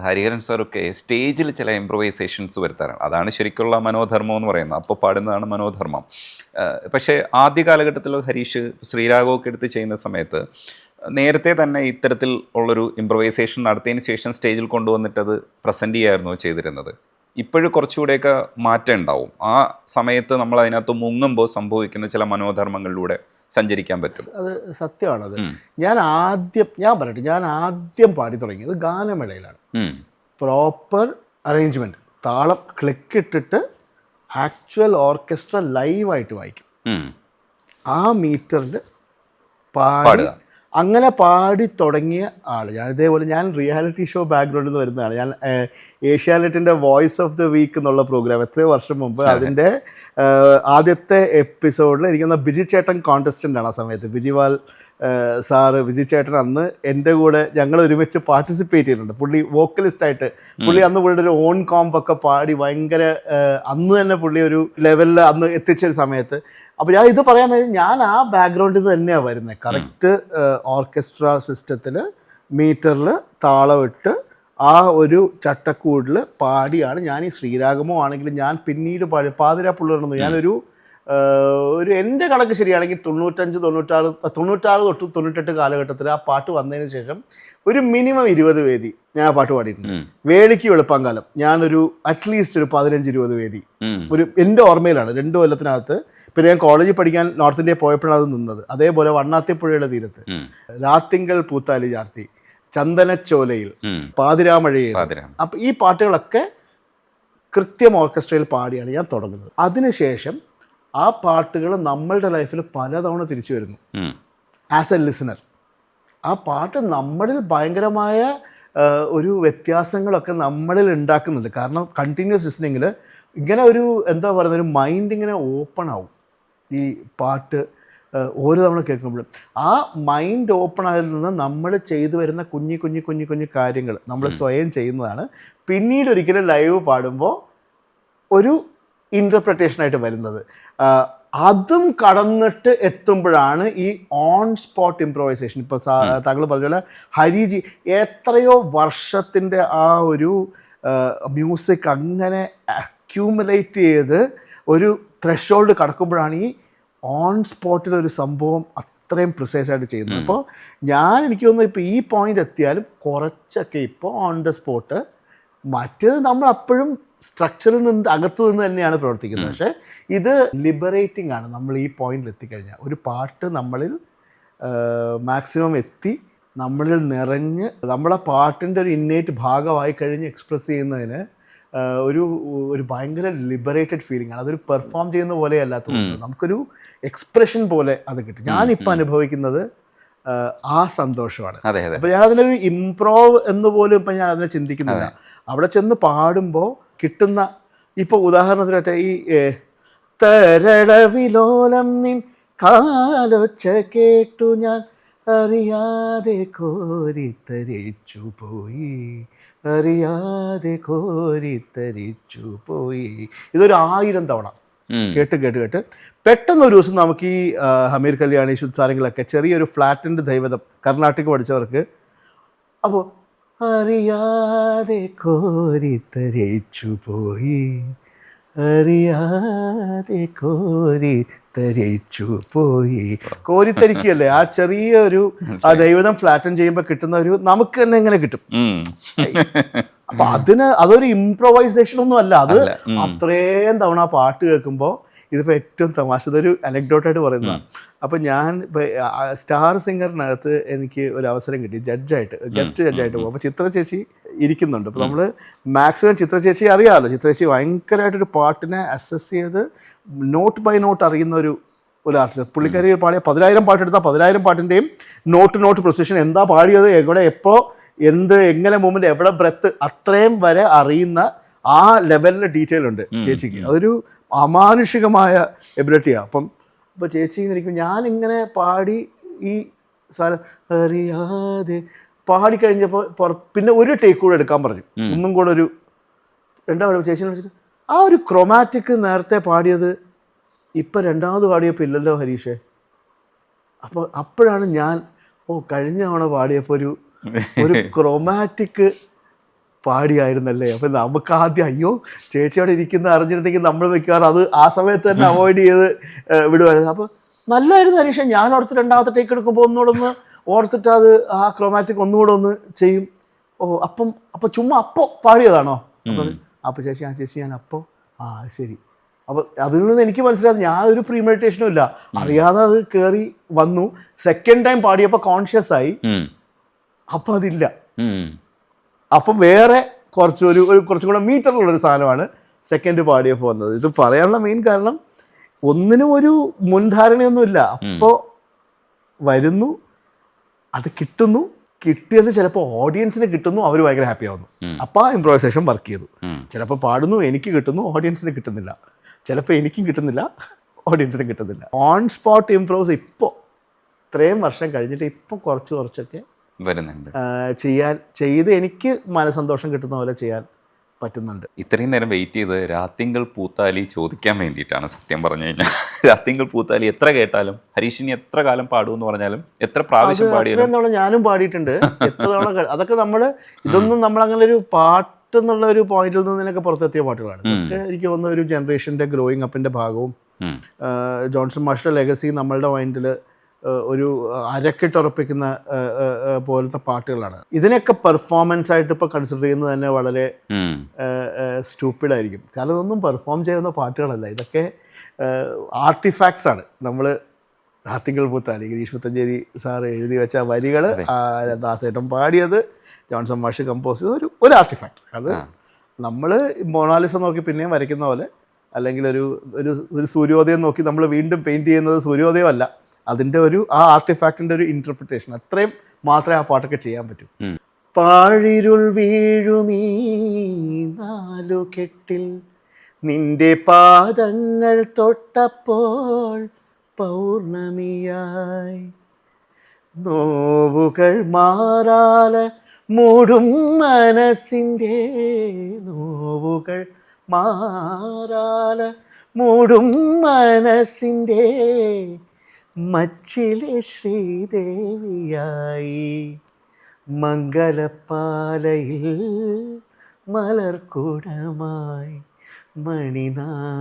ഹരിഹരൻ സാറൊക്കെ സ്റ്റേജിൽ ചില ഇംപ്രവൈസേഷൻസ് വരുത്താറാണ്. അതാണ് ശരിക്കുള്ള മനോധർമ്മം എന്ന് പറയുന്നത്. അപ്പോൾ പാടുന്നതാണ് മനോധർമ്മം. പക്ഷേ ആദ്യ കാലഘട്ടത്തിൽ ഹരീഷ് ശ്രീരാഗമൊക്കെ എടുത്ത് ചെയ്യുന്ന സമയത്ത് നേരത്തെ തന്നെ ഇത്തരത്തിൽ ഉള്ളൊരു ഇംപ്രവൈസേഷൻ നടത്തിയതിന് ശേഷം സ്റ്റേജിൽ കൊണ്ടുവന്നിട്ടത് പ്രസൻറ്റ് ചെയ്യായിരുന്നു ചെയ്തിരുന്നത്. ഇപ്പോഴും കുറച്ചുകൂടെയൊക്കെ മാറ്റം ഉണ്ടാവും. ആ സമയത്ത് നമ്മൾ അതിനകത്ത് മുങ്ങുമ്പോൾ സംഭവിക്കുന്ന ചില മനോധർമ്മങ്ങളിലൂടെ സഞ്ചരിക്കാൻ പറ്റും. അത് സത്യമാണത്. ഞാൻ പറയട്ടെ, ഞാൻ ആദ്യം പാടി തുടങ്ങിയത് ഗാനമേളയിലാണ്. പ്രോപ്പർ അറേഞ്ച്മെന്റ്, താളം ക്ലിക്ക് ഇട്ടിട്ട് ആക്ച്വൽ ഓർക്കസ്ട്ര ലൈവായിട്ട് വായിക്കും. ആ മീറ്ററിൽ പാടി അങ്ങനെ പാടി തുടങ്ങിയ ആൾ ഞാൻ. ഇതേപോലെ ഞാൻ റിയാലിറ്റി ഷോ ബാക്ക്ഗ്രൗണ്ടിൽ നിന്ന് വരുന്നതാണ്. ഞാൻ ഏഷ്യാനെറ്റിൻ്റെ വോയിസ് ഓഫ് ദ വീക്ക് എന്നുള്ള പ്രോഗ്രാം എത്രയോ വർഷം മുമ്പ് അതിൻ്റെ ആദ്യത്തെ എപ്പിസോഡിൽ എനിക്കൊന്ന് ബിജി ചേട്ടൻ കോൺടെസ്റ്റൻ്റ് ആണ്. ആ സമയത്ത് ബിജിവാൽ സാറ്, വിജി ചേട്ടൻ അന്ന് എൻ്റെ കൂടെ ഞങ്ങൾ ഒരുമിച്ച് പാർട്ടിസിപ്പേറ്റ് ചെയ്തിട്ടുണ്ട്. പുള്ളി വോക്കലിസ്റ്റായിട്ട് പുള്ളി അന്ന് പുള്ളിയുടെ ഒരു ഓൺ കോമ്പൊക്കെ പാടി ഭയങ്കര അന്ന് തന്നെ പുള്ളി ഒരു ലെവലിൽ അന്ന് എത്തിച്ചൊരു സമയത്ത്. അപ്പോൾ ഞാൻ ഇത് പറയാൻ വേണ്ടി ഞാൻ ആ ബാക്ക്ഗ്രൗണ്ടിൽ നിന്ന് തന്നെയാണ് വരുന്നത്. കറക്റ്റ് ഓർക്കസ്ട്ര സിസ്റ്റത്തിൽ മീറ്ററിൽ താളമിട്ട് ആ ഒരു ചട്ടക്കൂടിൽ പാടിയാണ് ഞാൻ ഈ ശ്രീരാഗമോ ആണെങ്കിലും ഞാൻ പിന്നീട് പാടി പാതിരാ പുള്ളർന്നു. ഞാനൊരു എൻ്റെ കണക്ക് ശരിയാണെങ്കിൽ 96 തൊട്ട് 98 കാലഘട്ടത്തിൽ ആ പാട്ട് വന്നതിന് ശേഷം ഒരു മിനിമം 20 വേദി ഞാൻ ആ പാട്ട് പാടിയിട്ടുണ്ട്. വേളിക്ക് വെളുപ്പാങ്കാലം ഞാനൊരു അറ്റ്ലീസ്റ്റ് ഒരു 15-20 വേദി ഒരു എൻ്റെ ഓർമ്മയിലാണ് 2 കൊല്ലത്തിനകത്ത്. പിന്നെ ഞാൻ കോളേജിൽ പഠിക്കാൻ നോർത്ത് ഇന്ത്യ പോയപ്പോഴാണ് അത് നിന്നത്. അതേപോലെ വണ്ണാത്തിപ്പുഴയുടെ തീരത്ത്, രാത്തിങ്കൾ പൂത്താലി ചാർത്തി, ചന്ദനച്ചോലയിൽ, പാതിരാമഴയിൽ. അപ്പം ഈ പാട്ടുകളൊക്കെ കൃത്യം ഓർക്കസ്ട്രയിൽ പാടിയാണ് ഞാൻ തുടങ്ങുന്നത്. അതിനുശേഷം ആ പാട്ടുകൾ നമ്മളുടെ ലൈഫിൽ പലതവണ തിരിച്ചു വരുന്നു ആസ് എ ലിസണർ. ആ പാട്ട് നമ്മളിൽ ഭയങ്കരമായ ഒരു വ്യത്യാസങ്ങളൊക്കെ നമ്മളിൽ ഉണ്ടാക്കുന്നുണ്ട്. കാരണം കണ്ടിന്യൂസ് ലിസണിങ്ങിൽ ഇങ്ങനെ ഒരു എന്താ പറയുന്ന ഒരു മൈൻഡ് ഇങ്ങനെ ഓപ്പൺ ആവും. ഈ പാട്ട് ഓരോ തവണ കേൾക്കുമ്പോഴും ആ മൈൻഡ് ഓപ്പൺ ആയതിൽ നിന്ന് നമ്മൾ ചെയ്തു വരുന്ന കുഞ്ഞു കാര്യങ്ങൾ നമ്മൾ സ്വയം ചെയ്യുന്നതാണ് പിന്നീട് ഒരിക്കലും ലൈവ് പാടുമ്പോൾ ഒരു ഇൻ്റർപ്രിട്ടേഷനായിട്ട് വരുന്നത്. അതും കടന്നിട്ട് എത്തുമ്പോഴാണ് ഈ ഓൺ സ്പോട്ട് ഇംപ്രവൈസേഷൻ. ഇപ്പോൾ താങ്കൾ പറഞ്ഞ പോലെ ഹരിജി എത്രയോ വർഷത്തിൻ്റെ ആ ഒരു മ്യൂസിക് അങ്ങനെ അക്യൂമുലേറ്റ് ചെയ്ത് ഒരു ത്രഷോൾഡ് കടക്കുമ്പോഴാണ് ഈ ഓൺ സ്പോട്ടിലൊരു സംഭവം അത്രയും പ്രിസൈസായിട്ട് ചെയ്യുന്നത്. അപ്പോൾ എനിക്ക് തോന്നുന്നു ഇപ്പോൾ ഈ പോയിന്റ് എത്തിയാലും കുറച്ചൊക്കെ ഇപ്പോൾ ഓൺ ദ സ്പോട്ട്. മറ്റേത് നമ്മൾ അപ്പോഴും സ്ട്രക്ചറിൽ നിന്ന് അകത്തു നിന്ന് തന്നെയാണ് പ്രവർത്തിക്കുന്നത്. പക്ഷേ ഇത് ലിബറേറ്റിംഗ് ആണ്. നമ്മൾ ഈ പോയിന്റിൽ എത്തിക്കഴിഞ്ഞാൽ ഒരു പാട്ട് നമ്മളിൽ മാക്സിമം എത്തി നമ്മളിൽ നിറഞ്ഞ് നമ്മളെ പാട്ടിൻ്റെ ഒരു ഇന്നേറ്റ് ഭാഗമായി കഴിഞ്ഞ് എക്സ്പ്രസ് ചെയ്യുന്നതിന് ഒരു ഭയങ്കര ലിബറേറ്റഡ് ഫീലിംഗ് ആണ്. അതൊരു പെർഫോം ചെയ്യുന്ന പോലെ അല്ലാത്തത് നമുക്കൊരു എക്സ്പ്രഷൻ പോലെ അത് കിട്ടും. ഞാനിപ്പോൾ അനുഭവിക്കുന്നത് ആ സന്തോഷമാണ്. അപ്പോൾ ഞാൻ അതിനൊരു ഇംപ്രോവ് എന്ന് പോലും ഇപ്പം ഞാൻ അതിനെ ചിന്തിക്കുന്നില്ല. അവിടെ ചെന്ന് പാടുമ്പോൾ കിട്ടുന്ന, ഇപ്പോൾ ഉദാഹരണത്തിനായിട്ട് ഈ തരളവിലോലം നിൻ കാലൊച്ച കേട്ടു ഞാൻ അറിയാതെ കോരിത്തരിച്ചു പോയി, അറിയാതെ കോരിത്തരിച്ചു പോയി. ഇതൊരു 1000 തവണ കേട്ട് പെട്ടെന്ന് ഒരു ദിവസം നമുക്ക് ഈ ഹമീർ കല്യാണി, ശുദ്ധാരങ്ങളൊക്കെ ചെറിയൊരു ഫ്ലാറ്റൻഡ് ദൈവതം കർണാട്ടിക് പഠിച്ചവർക്ക്, അപ്പോൾ അറിയാതെ കോരിത്തരിച്ചു പോയി, അറിയാതെ കോരിത്തരിച്ചു പോയി, കോരിത്തരിക്കുകയല്ലേ ആ ചെറിയൊരു ആ ദൈവതം ഫ്ലാറ്റൻ ചെയ്യുമ്പോൾ കിട്ടുന്ന ഒരു നമുക്ക് തന്നെ എങ്ങനെ കിട്ടും. അപ്പൊ അതൊരു ഇംപ്രവൈസേഷൻ ഒന്നും അല്ല. അത് അത്രയും തവണ ആ പാട്ട് കേൾക്കുമ്പോൾ ഇതിപ്പോൾ ഏറ്റവും തമാശ, ഇതൊരു അനക്ഡോട്ടായിട്ട് പറയുന്നതാണ്. അപ്പോൾ ഞാൻ സ്റ്റാർ സിംഗറിനകത്ത് എനിക്ക് ഒരു അവസരം കിട്ടി ഗസ്റ്റ് ജഡ്ജായിട്ട് പോകും. അപ്പോൾ ചിത്ര ചേച്ചി ഇരിക്കുന്നുണ്ട്. അപ്പോൾ നമ്മൾ മാക്സിമം ചിത്ര ചേച്ചി അറിയാമല്ലോ. ചിത്ര ചേച്ചി ഭയങ്കരമായിട്ടൊരു പാട്ടിനെ അസസ് ചെയ്ത് നോട്ട് ബൈ നോട്ട് അറിയുന്ന ഒരു ആർട്ടിസ്റ്റ്. പുള്ളിക്കാരി പാടിയ 10,000 പാട്ടെടുത്താൽ 10,000 പാട്ടിൻ്റെയും നോട്ട് പ്രൊസിഷൻ, എന്താ പാടിയത്, എവിടെ, എപ്പോൾ, എങ്ങനെ മൂവ്മെൻറ്റ്, എവിടെ ബ്രെത്ത്, അത്രയും വരെ അറിയുന്ന ആ ലെവലിൽ ഡീറ്റെയിൽ ഉണ്ട് ചേച്ചിക്ക്. അതൊരു അമാനുഷികമായ എബിലിറ്റിയാണ്. അപ്പോൾ ചേച്ചി ഇരിക്കും, ഞാനിങ്ങനെ പാടി ഈ സാധനം അറിയാതെ പാടിക്കഴിഞ്ഞപ്പോൾ പിന്നെ ഒരു ടേക്ക് കൂടെ എടുക്കാൻ പറഞ്ഞു. ഒന്നും കൂടെ ഒരു ചേച്ചിനെ വിളിച്ചിട്ട് ആ ഒരു ക്രൊമാറ്റിക് നേരത്തെ പാടിയത് ഇപ്പം രണ്ടാമത് പാടിയപ്പോൾ ഇല്ലല്ലോ ഹരീഷേ. അപ്പോഴാണ് ഞാൻ കഴിഞ്ഞ തവണ പാടിയപ്പോൾ ഒരു ക്രൊമാറ്റിക് പാടിയായിരുന്നല്ലേ. അപ്പം നമുക്ക് ആദ്യം അയ്യോ ചേച്ചിയോടെ ഇരിക്കുന്ന അറിഞ്ഞിരുന്നെങ്കിൽ നമ്മൾ വെക്കാറ് അത് ആ സമയത്ത് തന്നെ അവോയ്ഡ് ചെയ്ത് വിടുമായിരുന്നു. അപ്പോൾ നല്ലതായിരുന്നു ഹരീഷ. ഞാൻ ഓർത്ത് രണ്ടാമത്തെ ടേക്ക് എടുക്കുമ്പോൾ ഒന്നുകൂടെ ഒന്ന് ഓർത്തിട്ട് അത് ആ ക്രോമാറ്റിക് ഒന്നുകൂടെ ഒന്ന് ചെയ്യും. ഓ അപ്പം ചുമ്മാ അപ്പോൾ പാടിയതാണോ? അപ്പോൾ ചേച്ചി ഞാൻ അപ്പോൾ ശരി. അപ്പോൾ അതിൽ നിന്ന് എനിക്ക് മനസ്സിലായത് ഞാനൊരു പ്രീമെഡിറ്റേഷനും ഇല്ല, അറിയാതെ അത് കയറി വന്നു. സെക്കൻഡ് ടൈം പാടിയപ്പോൾ കോൺഷ്യസ് ആയി, അപ്പം അതില്ല. അപ്പം വേറെ കുറച്ചും കൂടെ മീറ്ററിലുള്ളൊരു സാധനമാണ് സെക്കൻഡ് പാടിയപ്പോൾ വന്നത്. ഇത് പറയാനുള്ള മെയിൻ കാരണം ഒന്നിനും ഒരു മുൻധാരണയൊന്നുമില്ല. അപ്പോൾ വരുന്നു, അത് കിട്ടുന്നു, കിട്ടിയത് ചിലപ്പോൾ ഓഡിയൻസിന് കിട്ടുന്നു, അവർ ഭയങ്കര ഹാപ്പി ആവുന്നു. അപ്പോൾ ആ ഇംപ്രൊവൈസേഷൻ വർക്ക് ചെയ്തു. ചിലപ്പോൾ പാടുന്നു, എനിക്ക് കിട്ടുന്നു, ഓഡിയൻസിന് കിട്ടുന്നില്ല. ചിലപ്പോൾ എനിക്കും കിട്ടുന്നില്ല, ഓഡിയൻസിന് കിട്ടുന്നില്ല. ഓൺ സ്പോട്ട് ഇംപ്രോവ്സ് ഇപ്പോൾ ഇത്രയും വർഷം കഴിഞ്ഞിട്ട് ഇപ്പം കുറച്ചൊക്കെ വരുന്നുണ്ട്, ചെയ്ത് എനിക്ക് മനസ്സന്തോഷം കിട്ടുന്ന പോലെ ചെയ്യാൻ പറ്റുന്നുണ്ട്. ഇത്രയും നേരം വെയിറ്റ് ചെയ്ത് രാത്തിങ്കൾ പൂത്താലി ചോദിക്കാൻ വേണ്ടിയിട്ടാണ് സത്യം പറഞ്ഞു കഴിഞ്ഞാൽ. രാത്തിങ്കൾ പൂത്താലി എത്ര കേട്ടാലും, ഹരീഷിനി എത്ര കാലം പാടുമെന്ന് പറഞ്ഞാലും, എത്ര പ്രാവശ്യം പാടിയാലും. ഞാനും പാടിയിട്ടുണ്ട് എത്ര തവണ. അതൊക്കെ ഇതൊന്നും നമ്മളങ്ങനെ ഒരു പാട്ട് എന്നുള്ള ഒരു പോയിന്റിൽ നിന്നൊക്കെ പുറത്തെത്തിയ പാട്ടുകളാണ്. എനിക്ക് തോന്നുന്ന ഒരു ജനറേഷൻ്റെ ഗ്രോയിങ് അപ്പിൻ്റെ ഭാഗവും ജോൺസൺ മാസ്റ്റർ ലെഗസി നമ്മളുടെ മൈൻഡിൽ ഒരു അരക്കിട്ടുറപ്പിക്കുന്ന പോലത്തെ പാട്ടുകളാണ്. ഇതിനൊക്കെ പെർഫോമൻസ് ആയിട്ട് ഇപ്പോൾ കൺസിഡർ ചെയ്യുന്നത് തന്നെ വളരെ സ്റ്റൂപ്പിഡായിരിക്കും. കാരണം ഇതൊന്നും പെർഫോം ചെയ്യുന്ന പാട്ടുകളല്ല, ഇതൊക്കെ ആർട്ടിഫാക്ട്സ് ആണ്. നമ്മൾ രാത്തിങ്കൾ പൂത്താലി ഗിരീഷ് പുത്തഞ്ചേരി സാറ് എഴുതി വെച്ച വരികൾ, ദാസേട്ടൻ പാടിയത്, ജോൺസൺ മാഷ് കമ്പോസ് ചെയ്ത ഒരു ആർട്ടിഫാക്ട്. അത് നമ്മൾ മൊണാലിസ നോക്കി പിന്നെയും വരയ്ക്കുന്ന പോലെ, അല്ലെങ്കിൽ ഒരു സൂര്യോദയം നോക്കി നമ്മൾ വീണ്ടും പെയിൻറ്റ് ചെയ്യുന്നത് സൂര്യോദയം അല്ല, അതിൻ്റെ ആ ആർട്ടിഫാക്റ്റിൻ്റെ ഒരു ഇൻ്റർപ്രിട്ടേഷൻ. അത്രയും മാത്രമേ ആ പാട്ടൊക്കെ ചെയ്യാൻ പറ്റൂ. പാഴിരുൾ വീഴുമീ നാലു കെട്ടിൽ നിന്റെ പാദങ്ങൾ തൊട്ടപ്പോൾ പൗർണമിയായി, നോവുകൾ മാറാല മൂടും മനസ്സിൻ്റെ, നോവുകൾ മാറാല മൂടും മനസ്സിൻ്റെ മച്ചിലെ ശ്രീദേവിയായി, മംഗലപ്പാലയിൽ മലർക്കുടമായി, മണിനാഗക്കാവിലെ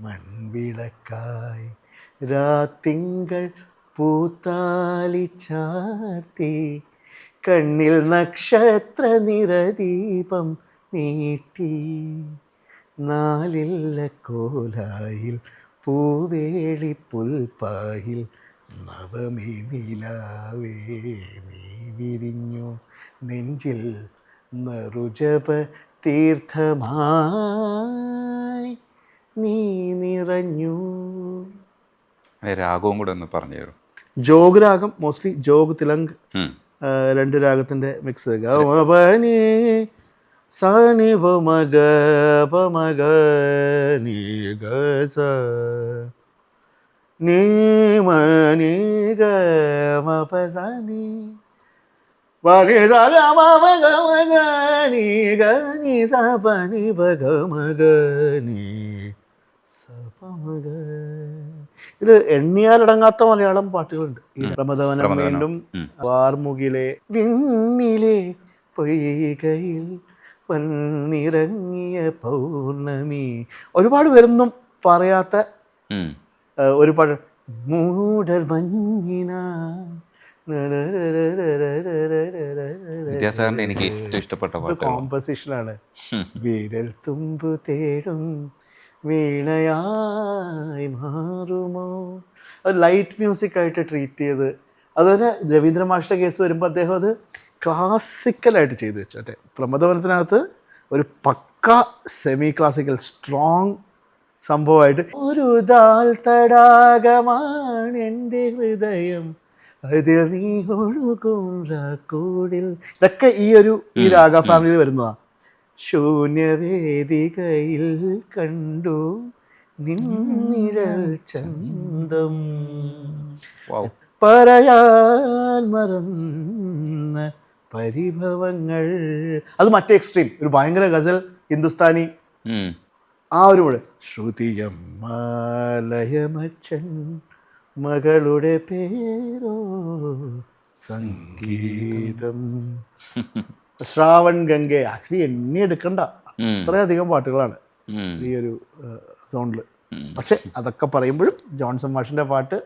മൺവിളക്കായി, രാത്തിങ്കൾ പൂത്താലി ചാർത്തി, കണ്ണിൽ നക്ഷത്ര നിറദീപം നീട്ടി, നാലില്ല കോലായിൽ പൂവേളി പുൽപ്പായിൽ, നവമി നിലാവേ നീ വിരിഞ്ഞു, നെഞ്ചിൽ നറുജപ തീർത്ഥമായി നീ നിറഞ്ഞു. രാഗവും കൂടെ ഒന്ന് പറഞ്ഞു തരും. ജോഗ് രാഗം, മോസ്റ്റ്ലി ജോഗ് തിലങ്ക്, രണ്ട് രാഗത്തിൻ്റെ മിക്സ്. ഗമപനി സനി പമഗ പമഗ നീ ഗസ നീ മനി ഗമപസനി പനി സഗമപഗമഗ നീ ഗനി സപനി പഗമഗ നീ സപമഗ. ഇത് എണ്ണിയാലടങ്ങാത്ത മലയാളം പാട്ടുകളുണ്ട്. ഈ പ്രമദവനം വീണ്ടും, വാർമുകിലെ വിണ്ണിലെ പൊയ്കയിൽ വന്നിറങ്ങിയ പൗർണമി, ഒരുപാട് പേരൊന്നും പറയാത്ത ഒരുപാട് മൂടൽ മഞ്ഞിന. വിദ്യാസാഗറിന്റെ എനിക്ക് ഏറ്റവും ഇഷ്ടപ്പെട്ട കോമ്പസിഷനാണ്. വിരൽ തുമ്പു തേടും വീണയായി മാറുമോ, അത് ലൈറ്റ് മ്യൂസിക് ആയിട്ട് ട്രീറ്റ് ചെയ്ത്. അതുപോലെ രവീന്ദ്ര മാഷിന്റെ കേസ് വരുമ്പോൾ അദ്ദേഹം അത് ക്ലാസിക്കലായിട്ട് ചെയ്തു വെച്ചു. മറ്റേ പ്രമദവനത്തിനകത്ത് ഒരു പക്ക സെമി ക്ലാസിക്കൽ സ്ട്രോങ് സംഭവമായിട്ട്, ഒരു ദാൽ തടാകമാണ് എൻ്റെ ഹൃദയം അതിൽ നീ ഒഴുകും രാക്കൂടിൽ, ഇതൊക്കെ ഈ രാഗ ഫാമിലിയിൽ വരുന്നതാ. ശൂന്യവേദികയിൽ കണ്ടു നിന്നിഴൽ ചന്തം, പറയാൻ മറന്ന പരിഭവങ്ങൾ. അത് മറ്റേ എക്സ്ട്രീം, ഒരു ഭയങ്കര ഗസൽ ഹിന്ദുസ്ഥാനി ആ ഒരു മുഴ. ശ്രുതിയമ്മാലയമച്ചൻ മകളുടെ പേരോ സംഗീതം. ശ്രാവൺ ഗംഗ ആക്ച്വലി എണ്ണി എടുക്കണ്ട, അത്രയധികം പാട്ടുകളാണ് ഈ ഒരു സോണിൽ. പക്ഷെ അതൊക്കെ പറയുമ്പോഴും ജോൺസൺ മാഷിന്റെ പാട്ട്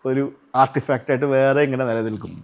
ഒരു ആർട്ടിഫാക്റ്റ് ആയിട്ട് വേറെ ഇങ്ങനെ നിലനിൽക്കും.